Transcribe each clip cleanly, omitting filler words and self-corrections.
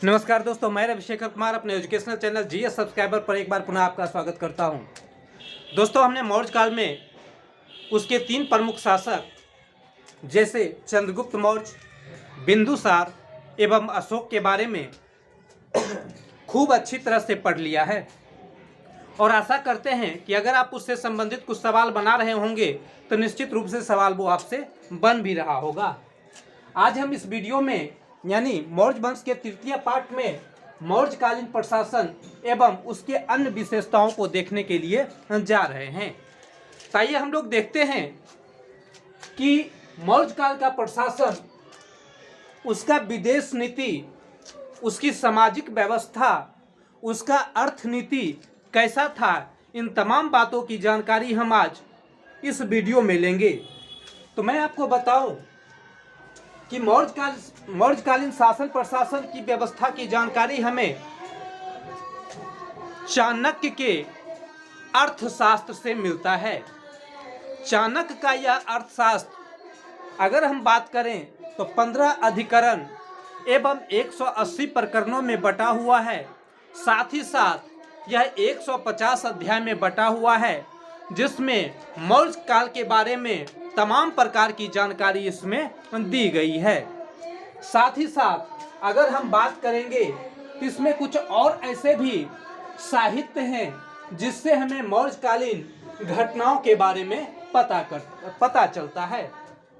नमस्कार दोस्तों, मैं रविशेखर कुमार अपने एजुकेशनल चैनल जीएस सब्सक्राइबर पर एक बार पुनः आपका स्वागत करता हूं। दोस्तों, हमने मौर्य काल में उसके 3 प्रमुख शासक जैसे चंद्रगुप्त मौर्य, बिंदुसार एवं अशोक के बारे में खूब अच्छी तरह से पढ़ लिया है और आशा करते हैं कि अगर आप उससे संबंधित कुछ सवाल बना रहे होंगे तो निश्चित रूप से सवाल वो आपसे बन भी रहा होगा। आज हम इस वीडियो में यानी मौर्य वंश के तृतीय पार्ट में मौर्यकालीन प्रशासन एवं उसके अन्य विशेषताओं को देखने के लिए जा रहे हैं। तो आइए हम लोग देखते हैं कि मौर्य काल का प्रशासन, उसका विदेश नीति, उसकी सामाजिक व्यवस्था, उसका अर्थनीति कैसा था, इन तमाम बातों की जानकारी हम आज इस वीडियो में लेंगे। तो मैं आपको बताऊं कि मौर्यकालीन शासन प्रशासन की व्यवस्था की जानकारी हमें चाणक्य के अर्थशास्त्र से मिलता है। चाणक्य का यह अर्थशास्त्र अगर हम बात करें तो 15 अधिकरण एवं 180 प्रकरणों में बटा हुआ है। साथ ही साथ यह 150 अध्याय में बटा हुआ है, जिसमें मौर्य काल के बारे में तमाम प्रकार की जानकारी इसमें दी गई है। साथ ही साथ अगर हम बात करेंगे तो इसमें कुछ और ऐसे भी साहित्य हैं जिससे हमें मौर्यकालीन घटनाओं के बारे में पता चलता है।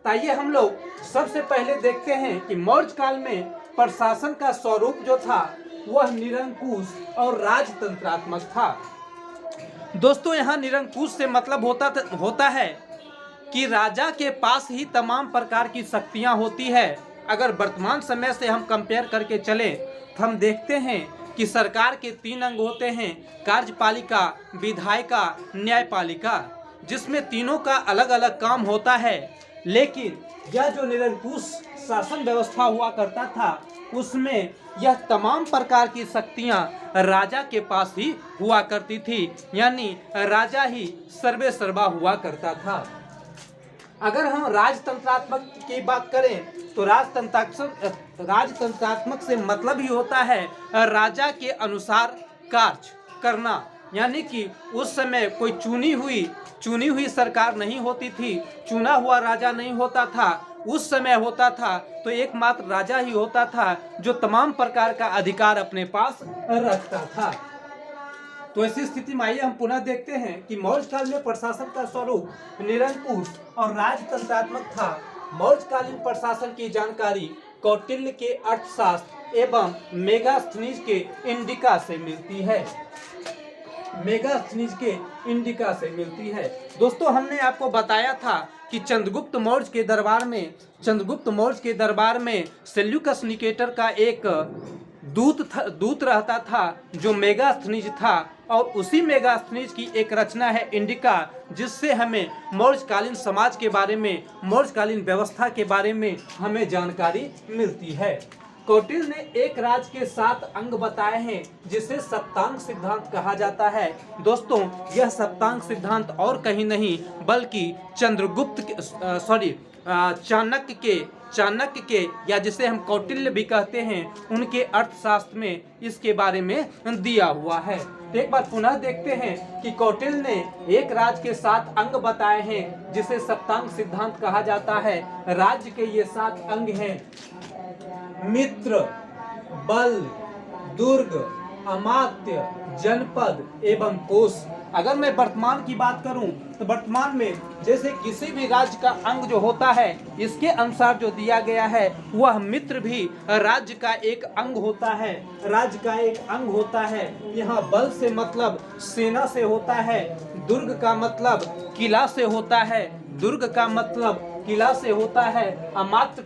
आइए हम लोग सबसे पहले देखते हैं कि मौर्य काल में प्रशासन का स्वरूप जो था वह निरंकुश और राजतंत्रात्मक था। दोस्तों, यहाँ निरंकुश से मतलब होता है कि राजा के पास ही तमाम प्रकार की शक्तियाँ होती है। अगर वर्तमान समय से हम कंपेयर करके चलें तो हम देखते हैं कि सरकार के 3 अंग होते हैं, कार्यपालिका, विधायिका, न्यायपालिका, जिसमें तीनों का अलग अलग काम होता है। लेकिन यह जो निरंकुश शासन व्यवस्था हुआ करता था उसमें यह तमाम प्रकार की शक्तियां राजा के पास ही हुआ करती थी, यानी राजा ही सर्वे सर्वा हुआ करता था। अगर हम राजतंत्रात्मक की बात करें तो राजतंत्रात्मक से मतलब ही होता है राजा के अनुसार कार्य करना, यानी कि उस समय कोई चुनी हुई सरकार नहीं होती थी, चुना हुआ राजा नहीं होता था। उस समय होता था तो एकमात्र राजा ही होता था जो तमाम प्रकार का अधिकार अपने पास रखता था। तो ऐसी स्थिति में आइए हम पुनः देखते हैं कि मौर्य काल में प्रशासन का स्वरूप निरंकुश और राजतंत्रात्मक था। मौर्यकालीन प्रशासन की जानकारी कौटिल्य के अर्थशास्त्र एवं मेगास्थनीज के इंडिका से मिलती है। दोस्तों, हमने आपको बताया था कि चंद्रगुप्त मौर्य के दरबार में सेल्यूकस निकेटर का एक दूत रहता था जो मेगास्थनीज था, और उसी मेगास्थनीज की एक रचना है इंडिका, जिससे हमें मौर्यकालीन समाज के बारे में, मौर्यकालीन व्यवस्था के बारे में हमें जानकारी मिलती है। कौटिल्य ने एक राज्य के 7 अंग बताए हैं जिसे सप्तांग सिद्धांत कहा जाता है। दोस्तों, यह सप्तांग सिद्धांत और कहीं नहीं बल्कि चाणक्य के या जिसे हम कौटिल्य भी कहते हैं उनके अर्थशास्त्र में इसके बारे में दिया हुआ है। तो एक बार पुनः देखते हैं कि कौटिल्य ने एक राज्य के 7 अंग बताए हैं जिसे सप्तांग सिद्धांत कहा जाता है। राज्य के ये 7 अंग हैं: मित्र, बल, दुर्ग, अमात्य, जनपद एवं कोश। अगर मैं वर्तमान की बात करूं तो वर्तमान में जैसे किसी भी राज्य का अंग जो होता है इसके अनुसार जो दिया गया है वह मित्र भी राज्य का एक अंग होता है। यहाँ बल से मतलब सेना से होता है, दुर्ग का मतलब किला से होता है, अमात्य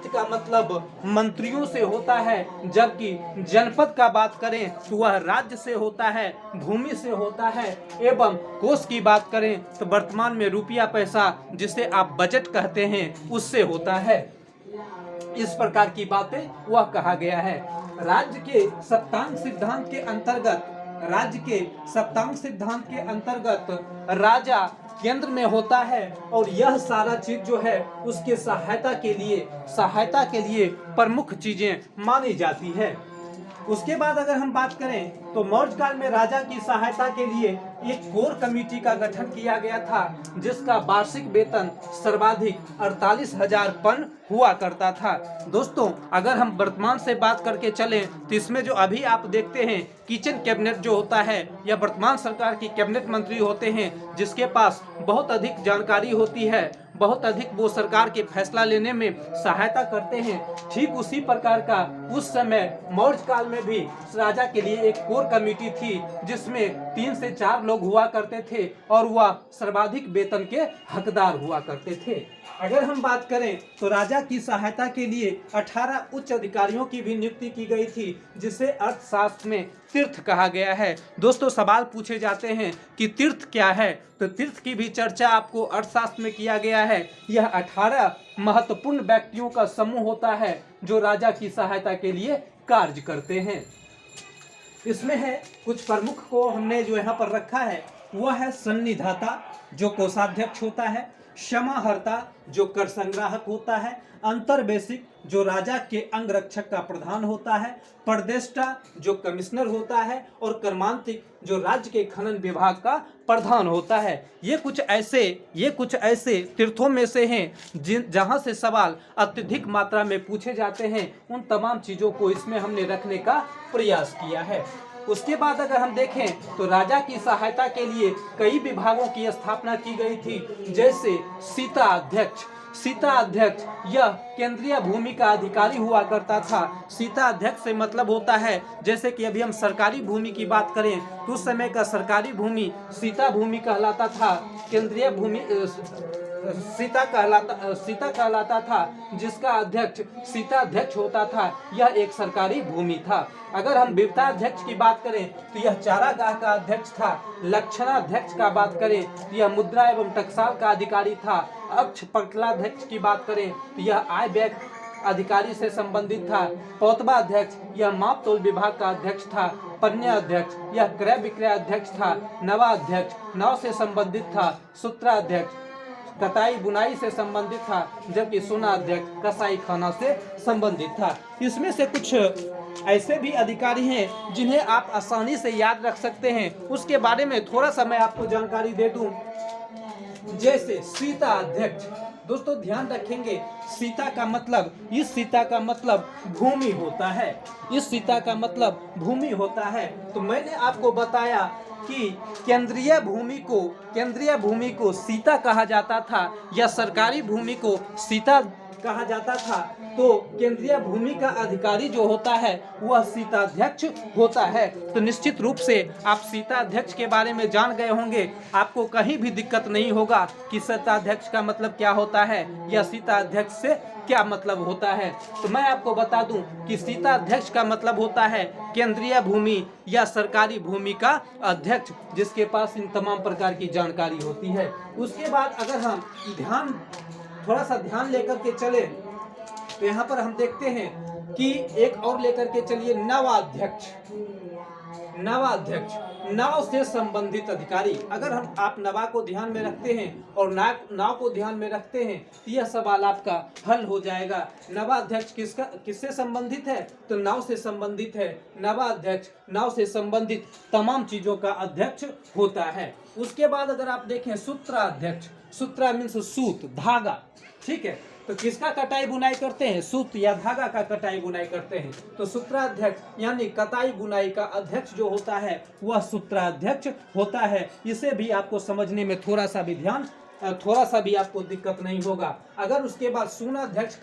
का मतलब मंत्रियों से होता है, जबकि जनपद का बात करें तो वह राज्य से होता है, भूमि से होता है, एवं कोष की बात करें तो वर्तमान में रुपया पैसा जिसे आप बजट कहते हैं उससे होता है। इस प्रकार की बातें वह कहा गया है। राज्य के सप्तांग सिद्धांत के अंतर्गत राजा केंद्र में होता है और यह सारा चीज जो है उसके सहायता के लिए प्रमुख चीजें मानी जाती है। उसके बाद अगर हम बात करें तो मौर्य काल में राजा की सहायता के लिए एक कोर कमेटी का गठन किया गया था, जिसका वार्षिक वेतन सर्वाधिक 48,000 पन हुआ करता था। दोस्तों, अगर हम वर्तमान से बात करके चलें तो इसमें जो अभी आप देखते हैं किचन कैबिनेट जो होता है या वर्तमान सरकार की कैबिनेट मंत्री होते हैं, जिसके पास बहुत अधिक जानकारी होती है, बहुत अधिक वो सरकार के फैसला लेने में सहायता करते हैं। ठीक उसी प्रकार का उस समय मौर्य काल में भी राजा के लिए एक कोर कमेटी थी, जिसमें 3 से 4 लोग हुआ करते थे और वह सर्वाधिक वेतन के हकदार हुआ करते थे। अगर हम बात करें तो राजा की सहायता के लिए 18 उच्च अधिकारियों की भी नियुक्ति की गई थी, जिसे अर्थशास्त्र में तीर्थ कहा गया है। दोस्तों, सवाल पूछे जाते हैं कि तीर्थ क्या है, तो तीर्थ की भी चर्चा आपको अर्थशास्त्र में किया गया है। यह 18 महत्वपूर्ण व्यक्तियों का समूह होता है जो राजा की सहायता के लिए कार्य करते हैं। इसमें है कुछ प्रमुख को हमने जो यहाँ पर रखा है, वह है सन्निधाता जो कोषाध्यक्ष होता है, क्षमाहर्ता जो कर संग्राहक होता है, अंतर्वेशिक जो राजा के अंगरक्षक का प्रधान होता है, प्रदेष्टा जो कमिश्नर होता है और कर्मांतिक जो राज्य के खनन विभाग का प्रधान होता है। ये कुछ ऐसे तीर्थों में से हैं जहां से सवाल अत्यधिक मात्रा में पूछे जाते हैं। उन तमाम चीज़ों को इसमें हमने रखने का प्रयास किया है। उसके बाद अगर हम देखें तो राजा की सहायता के लिए कई विभागों की स्थापना की गई थी, जैसे सीता अध्यक्ष यह केंद्रीय भूमि का अधिकारी हुआ करता था। सीता अध्यक्ष से मतलब होता है, जैसे कि अभी हम सरकारी भूमि की बात करें तो उस समय का सरकारी भूमि सीता भूमि कहलाता था, केंद्रीय भूमि सीता कहलाता था, जिसका अध्यक्ष सीता अध्यक्ष होता था। यह एक सरकारी भूमि था। अगर हम वित्ता अध्यक्ष की बात करें तो यह चारागाह का अध्यक्ष था। लक्षणाध्यक्ष का बात करें तो यह मुद्रा एवं टकसाल का अधिकारी था। अक्ष पटलाध्यक्ष की बात करें तो यह आय व्यय अधिकारी से संबंधित था। पौतवा अध्यक्ष यह माप तोल विभाग का अध्यक्ष था। पन्या अध्यक्ष यह क्रय विक्रय अध्यक्ष था। नवा अध्यक्ष नाव से संबंधित था। सूत्राध्यक्ष कताई बुनाई से संबंधित था, जबकि सोना अध्यक्ष कसाई खाना से संबंधित था। इसमें से कुछ ऐसे भी अधिकारी हैं जिन्हें आप आसानी से याद रख सकते हैं। उसके बारे में थोड़ा सा मैं आपको जानकारी दे दूं, जैसे सीता अध्यक्ष। दोस्तों, ध्यान रखेंगे, सीता का मतलब भूमि होता है। इस सीता का मतलब भूमि होता है। तो मैंने आपको बताया कि केंद्रीय भूमि को सीता कहा जाता था या सरकारी भूमि को सीता कहा जाता था। तो केंद्रीय भूमि का अधिकारी जो होता है वह सीताध्यक्ष होता है। तो निश्चित रूप से आप सीताध्यक्ष के बारे में जान गए होंगे। आपको कहीं भी दिक्कत नहीं होगा कि सीताध्यक्ष का मतलब क्या होता है या सीताध्यक्ष से क्या मतलब होता है। तो मैं आपको बता दूं कि सीताध्यक्ष का मतलब होता है केंद्रीय भूमि या सरकारी भूमि का अध्यक्ष, जिसके पास इन तमाम प्रकार की जानकारी होती है। उसके बाद अगर हम थोड़ा सा ध्यान लेकर के चले तो यहाँ पर हम देखते हैं कि एक और लेकर के चलिए, नवाध्यक्ष नाव से संबंधित अधिकारी। अगर आप नवा को ध्यान में रखते हैं और नाव को ध्यान में रखते हैं तो यह सवाल आपका हल हो जाएगा। नवाध्यक्ष किससे संबंधित है, तो नाव से संबंधित है। नवाध्यक्ष नाव से संबंधित तमाम चीजों का अध्यक्ष होता है। उसके बाद अगर आप देखें सूत्राध्यक्ष, सूत्रा मीन्स सूत, धागा, ठीक है। तो किसका कटाई बुनाई करते हैं, सूत या धागा का कटाई बुनाई करते हैं। तो सूत्राध्यक्ष यानी कताई बुनाई का अध्यक्ष जो होता है वह सूत्राध्यक्ष होता है। इसे भी आपको समझने में थोड़ा सा भी आपको दिक्कत नहीं होगा। अगर उसके बाद सुनाध्यक्ष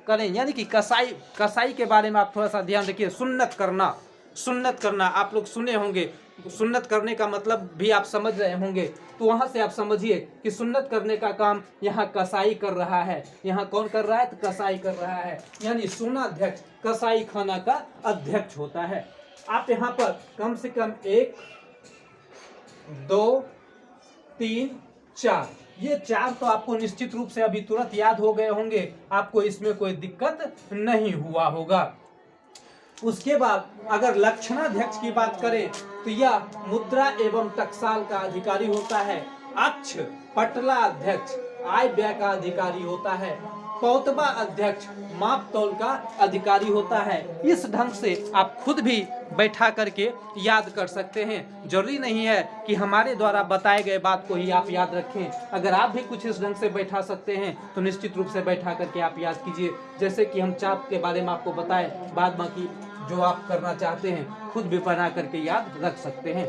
करें यानी कि कसाई के बारे में आप थोड़ा सा ध्यान रखिए। सुन्नत करना आप लोग सुने होंगे, सुन्नत करने का मतलब भी आप समझ रहे होंगे। तो वहां से आप समझिए कि सुन्नत करने का काम यहाँ कसाई कर रहा है। यहाँ कौन कर रहा है, तो कसाई कर रहा है। यानी सुनाध्यक्ष कसाई खाना का अध्यक्ष होता है। आप यहाँ पर कम से कम 1 2 3 4 ये 4 तो आपको निश्चित रूप से अभी तुरंत याद हो गए होंगे। आपको इसमें कोई दिक्कत नहीं हुआ होगा। उसके बाद अगर लक्षणाध्यक्ष की बात करें तो यह मुद्रा एवं टकसाल का अधिकारी होता है। अक्ष पटला अध्यक्ष आय व्यय का अधिकारी होता है। पौतबा अध्यक्ष माप तौल का अधिकारी होता है। इस ढंग से आप खुद भी बैठा करके याद कर सकते हैं। जरूरी नहीं है कि हमारे द्वारा बताए गए बात को ही आप याद रखें। अगर आप भी कुछ इस ढंग से बैठा सकते हैं तो निश्चित रूप से बैठा करके आप याद कीजिए। जैसे कि हम चाप के बारे में आपको बताएं, बाद बाकी जो आप करना चाहते हैं खुद भी बना करके याद रख सकते हैं।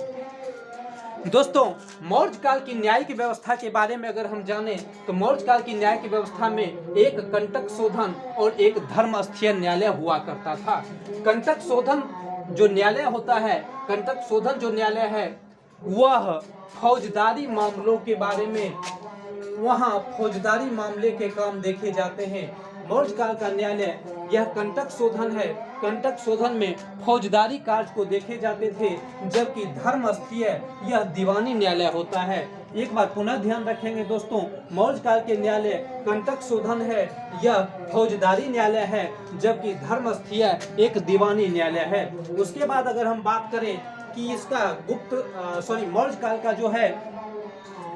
दोस्तों, मौर्य काल की न्यायिक व्यवस्था के बारे में अगर हम जानें तो मौर्य काल की न्यायिक व्यवस्था में एक कंटक शोधन और एक धर्मस्थीय न्यायालय हुआ करता था। कंटक शोधन जो न्यायालय होता है, कंटक शोधन जो न्यायालय है वह फौजदारी मामलों के बारे में, वहाँ फौजदारी मामले के काम देखे जाते हैं। मौर्य काल का न्यायालय यह कंटक शोधन है। कंटक शोधन में फौजदारी कार्य को देखे जाते थे, जबकि धर्मस्थीय यह दीवानी न्यायालय होता है। एक बार पुनः ध्यान रखेंगे दोस्तों, मौर्य काल के न्यायालय कंटक शोधन है, यह फौजदारी न्यायालय है, जबकि धर्मस्थीय एक दीवानी न्यायालय है। उसके बाद अगर हम बात करें कि इसका मौर्य काल का जो है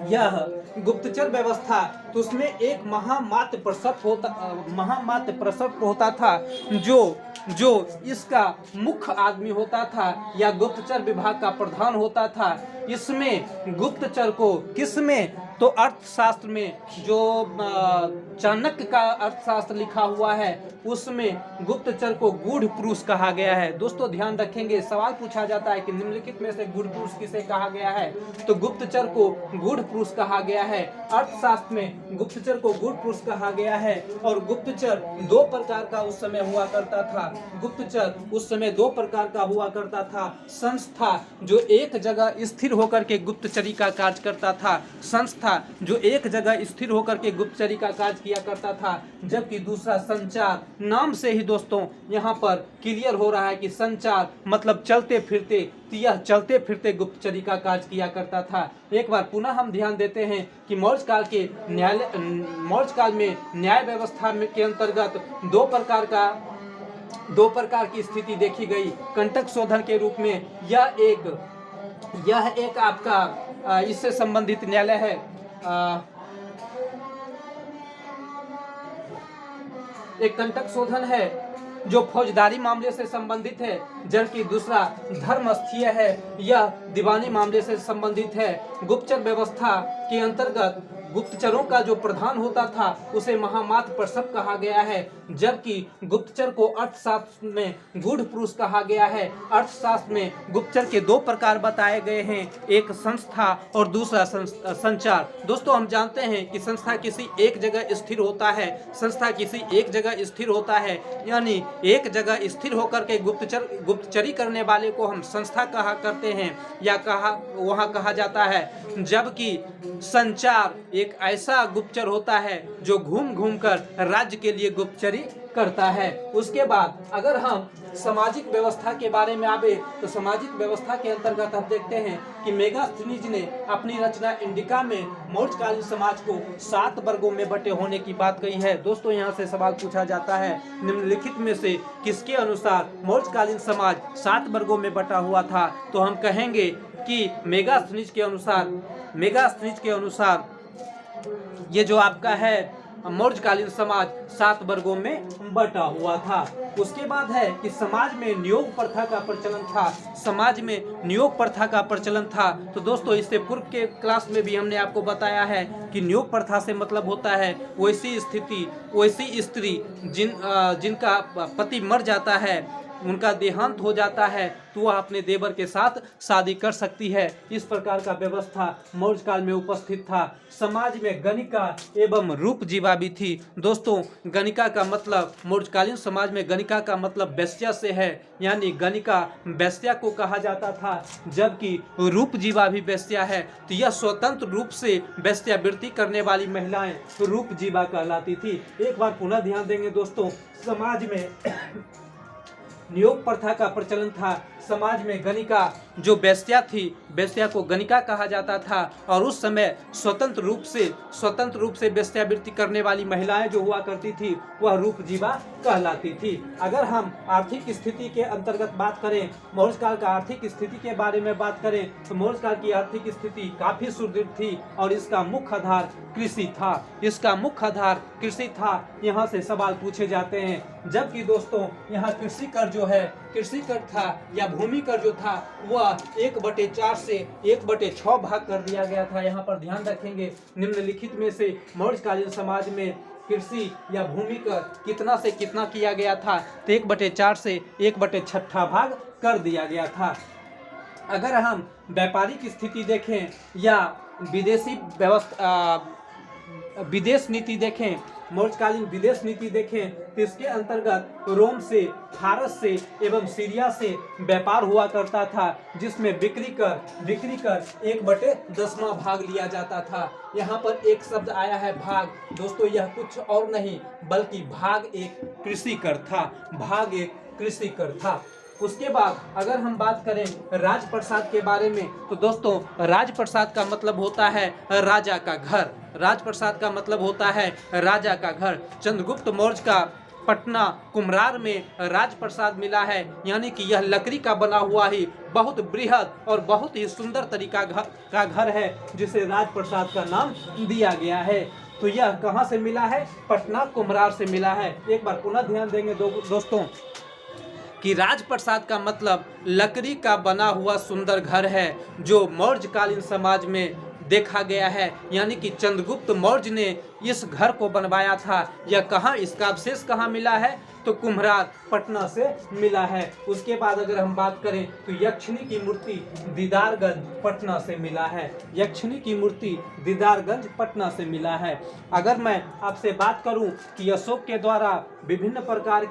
यह गुप्तचर व्यवस्था, तो उसमें एक महामात्य प्रसव होता था जो इसका मुख्य आदमी होता था या गुप्तचर विभाग का प्रधान होता था। इसमें गुप्तचर को किसमें, तो अर्थशास्त्र में जो चाणक्य का अर्थशास्त्र लिखा हुआ है उसमें गुप्तचर को गूढ़ पुरुष कहा गया है। दोस्तों ध्यान रखेंगे, सवाल पूछा जाता है कि निम्नलिखित में से गूढ़ पुरुष किसे कहा गया है, तो गुप्तचर को गूढ़ पुरुष कहा गया है। अर्थशास्त्र में गुप्तचर को गूढ़ पुरुष कहा गया है। और गुप्तचर दो प्रकार का उस समय हुआ करता था। गुप्तचर उस समय दो प्रकार का हुआ करता था। संस्था जो एक जगह स्थिर होकर के गुप्तचरी का कार्य करता था, संस्था जो एक जगह स्थिर होकर के गुप्तचरी का कार्य किया करता था, जबकि दूसरा संचार। नाम से ही दोस्तों यहाँ पर क्लियर हो रहा है कि संचार मतलब चलते फिरते, तो यह चलते फिरते गुप्तचरी का कार्य किया करता था। एक बार पुनः हम ध्यान देते हैं कि मौर्य काल में न्याय व्यवस्था के अंतर्गत दो प्रकार की स्थिति देखी गई। कंटक शोधन के रूप में यह एक आपका इससे संबंधित न्यायालय है। एक कंटक शोधन है जो फौजदारी मामले से संबंधित है, जबकि दूसरा धर्मस्थीय है, यह दीवानी मामले से संबंधित है। गुप्तचर व्यवस्था के अंतर्गत गुप्तचरों का जो प्रधान होता था उसे महामात्र प्रसव कहा गया है, जबकि गुप्तचर को अर्थशास्त्र में गूढ़ पुरुष कहा गया है। अर्थशास्त्र में गुप्तचर के दो प्रकार बताए गए हैं, एक संस्था और दूसरा संचार। दोस्तों हम जानते हैं कि संस्था किसी एक जगह स्थिर होता है, संस्था किसी एक जगह स्थिर होता है, यानी एक जगह स्थिर होकर के गुप्तचरी करने वाले को हम संस्था कहा करते हैं या वहाँ कहा जाता है। जबकि संचार एक ऐसा गुप्तचर होता है जो घूम घूम कर राज्य के लिए गुप्तचरी करता है। उसके बाद अगर हम सामाजिक व्यवस्था के बारे में आवे तो सामाजिक व्यवस्था के अंतर्गत हम देखते हैं कि मेगास्थनीज ने अपनी रचना इंडिका में मौर्यकालीन समाज को 7 वर्गों में बटे होने की बात कही है। दोस्तों यहाँ से सवाल पूछा जाता है, निम्नलिखित में से किसके अनुसार मौर्यकालीन समाज 7 वर्गों में बटा हुआ था, तो हम कहेंगे कि मेगास्थनीज के अनुसार ये जो आपका है मौर्यकालीन समाज 7 वर्गों में बटा हुआ था। उसके बाद है कि समाज में नियोग प्रथा का प्रचलन था। तो दोस्तों इससे पूर्व के क्लास में भी हमने आपको बताया है कि नियोग प्रथा से मतलब होता है वैसी स्त्री जिनका पति मर जाता है, उनका देहांत हो जाता है, तो वह अपने देवर के साथ शादी कर सकती है। इस प्रकार का व्यवस्था मौर्य काल में उपस्थित था। समाज में गणिका एवं रूप जीवा भी थी। दोस्तों गणिका का मतलब, मौर्यकालीन समाज में गणिका का मतलब वेश्या से है, यानी गणिका वेश्या को कहा जाता था, जबकि रूप जीवा भी वेश्या है। तो यह स्वतंत्र रूप से वेश्यावृत्ति करने वाली महिलाएं रूप जीवा कहलाती थी। एक बार पुनः ध्यान देंगे दोस्तों, समाज में नियोग प्रथा का प्रचलन था। समाज में गणिका जो वेश्या थी, वेश्या को गणिका कहा जाता था। और उस समय स्वतंत्र रूप से वेश्यावृत्ति करने वाली महिलाएं जो हुआ करती थी वह रूपजीवा कहलाती थी। अगर हम आर्थिक स्थिति के अंतर्गत बात करें, मौर्य काल का आर्थिक स्थिति के बारे में बात करें, तो मौर्य काल की आर्थिक स्थिति काफी सुदृढ़ थी और इसका मुख्य आधार कृषि था। यहाँ से सवाल पूछे जाते हैं। जबकि दोस्तों यहाँ कृषि कर था या भूमि कर जो था वह 1/4 से 1/6 भाग कर दिया गया था। यहाँ पर ध्यान रखेंगे, निम्नलिखित में से मौर्यकालीन समाज में कृषि या भूमि कर कितना से कितना किया गया था, तो 1/4 से 1/6 भाग कर दिया गया था। अगर हम व्यापारिक स्थिति देखें या विदेश नीति देखें, मौर्यकालीन विदेश नीति देखें, तो इसके अंतर्गत रोम से, फारस से एवं सीरिया से व्यापार हुआ करता था, जिसमें बिक्री कर 1/10वां भाग लिया जाता था। यहाँ पर एक शब्द आया है भाग। दोस्तों यह कुछ और नहीं बल्कि भाग एक कृषि कर था। उसके बाद अगर हम बात करें राजप्रसाद के बारे में, तो दोस्तों राजप्रसाद का मतलब होता है राजा का घर। चंद्रगुप्त मौर्य का पटना कुम्हरार में राजप्रसाद मिला है, यानी कि यह लकड़ी का बना हुआ ही बहुत बृहद और बहुत ही सुंदर तरीका का घर है, जिसे राजप्रसाद का नाम दिया गया है। तो यह कहाँ से मिला है? पटना कुम्हरार से मिला है। एक बार पुनः ध्यान देंगे दोस्तों कि राजप्रसाद का मतलब लकड़ी का बना हुआ सुंदर घर है, जो मौर्यकालीन समाज में देखा गया है, यानी कि चंद्रगुप्त मौर्य ने इस घर को बनवाया था। यह कहाँ, इसका अवशेष कहाँ मिला है? तो कुम्हरार पटना से मिला है। उसके बाद अगर हम बात करें तो यक्षिणी की मूर्ति दीदारगंज पटना से मिला है। अगर मैं आपसे बात करूं कि अशोक के द्वारा विभिन्न प्रकार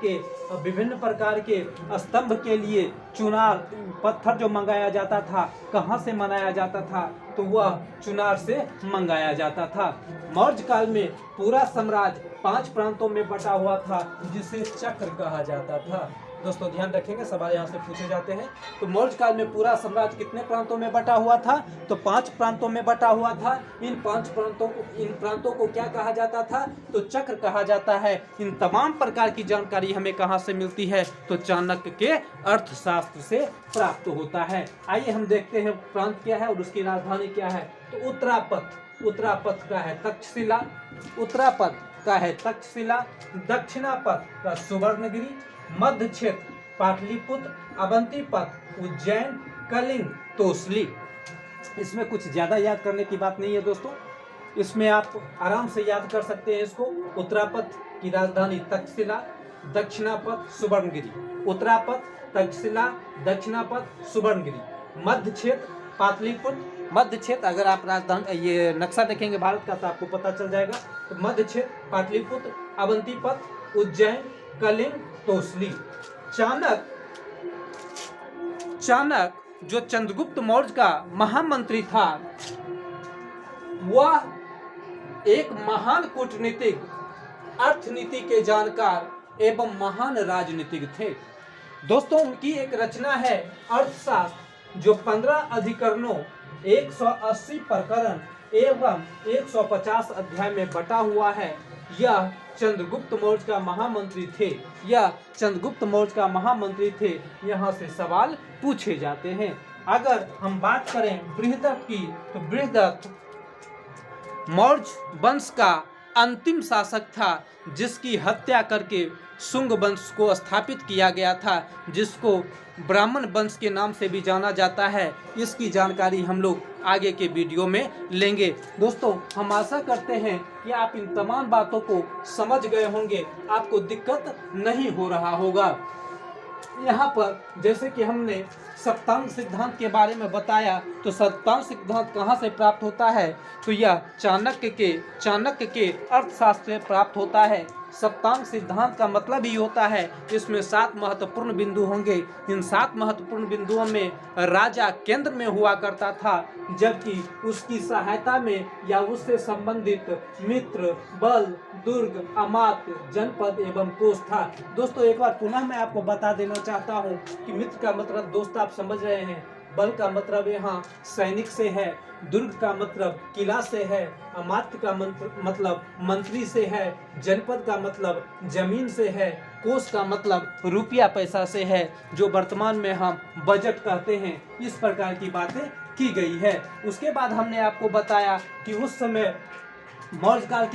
के स्तंभ के लिए चुनार पत्थर जो मंगाया जाता था, कहाँ से मंगाया जाता था? तो वह चुनार से मंगाया जाता था। मौर्य काल में पूरा साम्राज्य 5 प्रांतों में बटा हुआ था, जिसे चक्र कहा जाता था। दोस्तों ध्यान रखेंगे, सवाल यहाँ से पूछे जाते हैं। तो मौर्य काल में पूरा साम्राज्य कितने प्रांतों में बटा हुआ था? तो 5 प्रांतों में बटा हुआ था। इन प्रांतों को क्या कहा जाता था? तो चक्र कहा जाता है। इन तमाम प्रकार की जानकारी हमें कहाँ से मिलती है? तो चाणक्य के अर्थशास्त्र से प्राप्त होता है। आइए हम देखते हैं प्रांत क्या है और उसकी राजधानी क्या है। तो उत्तरापथ का है तक्षशिला, दक्षिणापथ का सुवर्णगिरी, मध्य क्षेत्र पाटलिपुत्र, अवंतीपथ उज्जैन, कलिंग तोसली। इसमें कुछ ज्यादा याद करने की बात नहीं है दोस्तों, इसमें आप आराम से याद कर सकते हैं इसको। उत्तरापथ की राजधानी तक्षशिला, दक्षिणापथ सुवर्णगिरी। उत्तरापथ, तक्षशिला, दक्षिणापथ सुवर्णगिरी। मध्य क्षेत्र पाटलिपुत्र। मध्य क्षेत्र, अगर आप राजधानी ये नक्शा देखेंगे भारत का तो आपको पता चल जाएगा। तो मध्य क्षेत्र पाटलिपुत्र, अवंतीपथ उज्जैन, कलिंग तोसली। चाणक्य जो चंद्रगुप्त मौर्य का महामंत्री था, वह एक महान कूटनीतिक, अर्थनीति के जानकार एवं महान राजनीतिक थे। दोस्तों उनकी एक रचना है अर्थशास्त्र, जो 15 अधिकरणों, 180 प्रकरण एवं 150 अध्याय में बटा हुआ है। यह चंद्रगुप्त मौर्य का महामंत्री थे। यहाँ से सवाल पूछे जाते हैं। अगर हम बात करें बृहदत्त की, तो बृहदत्त मौर्य वंश का अंतिम शासक था, जिसकी हत्या करके शुंग वंश को स्थापित किया गया था, जिसको ब्राह्मण वंश के नाम से भी जाना जाता है। इसकी जानकारी हम लोग आगे के वीडियो में लेंगे। दोस्तों हम आशा करते हैं कि आप इन तमाम बातों को समझ गए होंगे, आपको दिक्कत नहीं हो रहा होगा। यहाँ पर जैसे कि हमने सप्तांग सिद्धांत के बारे में बताया, तो सप्तांग सिद्धांत कहाँ से प्राप्त होता है? तो यह चाणक्य के अर्थशास्त्र से प्राप्त होता है। सप्तांग सिद्धांत का मतलब ही होता है इसमें 7 महत्वपूर्ण बिंदु होंगे। इन 7 महत्वपूर्ण बिंदुओं में राजा केंद्र में हुआ करता था, जबकि उसकी सहायता में या उससे संबंधित मित्र, बल, दुर्ग, अमात्य, जनपद एवं कोष था। दोस्तों एक बार पुनः मैं आपको बता देना चाहता हूँ कि मित्र का मतलब दोस्त आप आप समझ रहे हैं। बल का मतलब यहाँ सैनिक से है, दुर्ग का मतलब किला से है, अमात्य का मतलब मंत्री से है, जनपद का मतलब जमीन से है, कोष का मतलब रुपया पैसा से है, जो वर्तमान में हम बजट कहते हैं। इस प्रकार की बातें की गई है। उसके बाद हमने आपको बताया कि उस समय मौर्य काल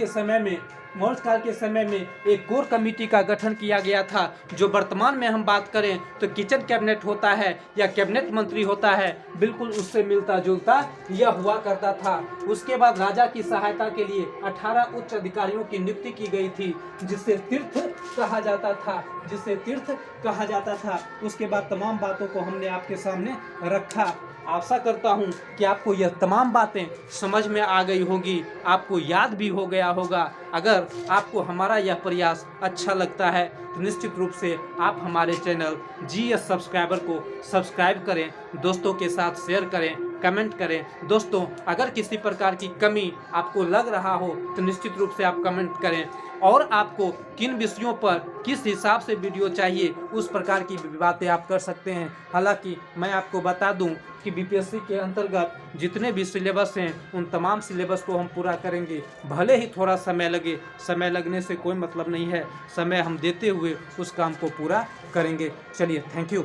के समय में एक कोर कमेटी का गठन किया गया था, जो वर्तमान में हम बात करें तो किचन कैबिनेट होता है या कैबिनेट मंत्री होता है, बिल्कुल उससे मिलता जुलता यह हुआ करता था। उसके बाद राजा की सहायता के लिए 18 उच्च अधिकारियों की नियुक्ति की गई थी, जिसे तीर्थ कहा जाता था। उसके बाद तमाम बातों को हमने आपके सामने रखा। आशा करता हूं कि आपको यह तमाम बातें समझ में आ गई होगी, आपको याद भी हो गया होगा। अगर आपको हमारा यह प्रयास अच्छा लगता है तो निश्चित रूप से आप हमारे चैनल GS सब्सक्राइबर को सब्सक्राइब करें, दोस्तों के साथ शेयर करें, कमेंट करें। दोस्तों, अगर किसी प्रकार की कमी आपको लग रहा हो तो निश्चित रूप से आप कमेंट करें, और आपको किन विषयों पर किस हिसाब से वीडियो चाहिए उस प्रकार की बातें आप कर सकते हैं। हालांकि मैं आपको बता दूं कि BPSC के अंतर्गत जितने भी सिलेबस हैं उन तमाम सिलेबस को हम पूरा करेंगे, भले ही थोड़ा समय लगे। समय लगने से कोई मतलब नहीं है, समय हम देते हुए उस काम को पूरा करेंगे। चलिए, थैंक यू।